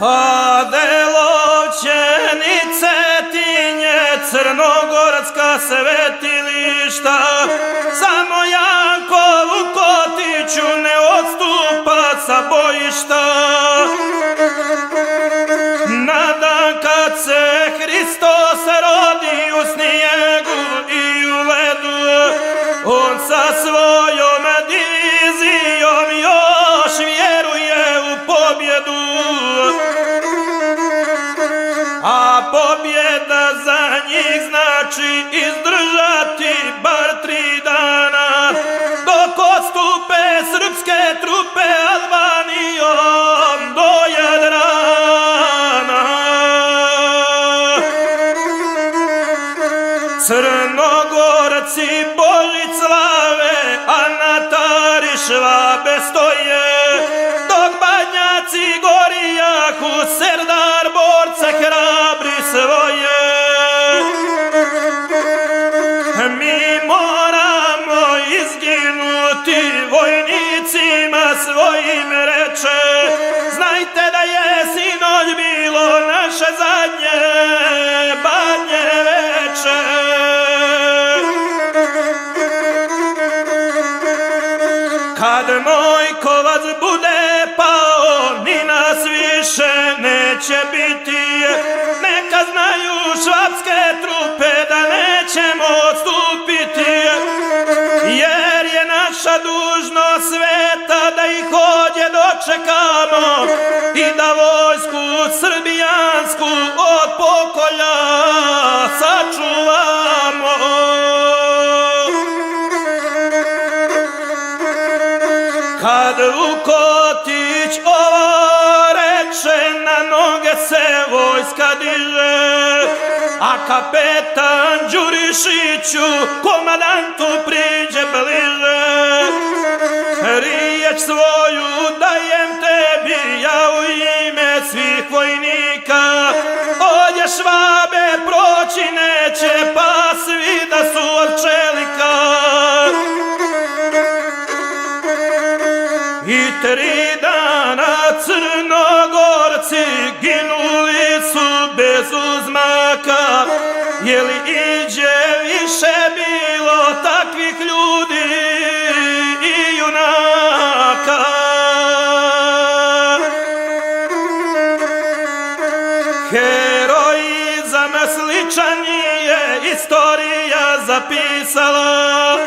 Adelovčani, Cetinje, crnogorska svetilišta, samo Jankovu Kotiću ne odstupa sa bojišta. Na dan kad se Hristos rodi u snijegu i u ledu, on sa svojom divizijom još vjeruje u pobjedu. A pobjeda za njih znači izdržati bar 3 dana, dok odstupe srpske trupe Albanijom do Jadrana. Crnogorci Božić slave, a Natari Švabe stoje, dok Badnjaci gorijahu, Serdar borce hrabri svoje. Mi moramo izginuti, vojnicima svojim reče, znajte da je sinoć bilo naše zadnje Badnje veče. Kad moj kovac bude pao, ni nas više neće biti. Neka znaju švapske trupe da nećemo odstupiti, jer je naša dužnost sveta da ih ovdje dočekamo i da vojsku srbijansku od pokolja sačuvamo. Kad Vukotić ovo reče, na noge se vojska diže, a kapetan Đurišiću komandantu priđe bliže. Riječ svoju dajem tebi, ja u ime svih vojnika, ovdje Švabe proći neće, pa svi da su od čelika. I 3 dana Crnogorci ginuli su bez uzmaka, je li iđe više bilo takvih ljudi i junaka? Heroizam sličan je istorija zapisala,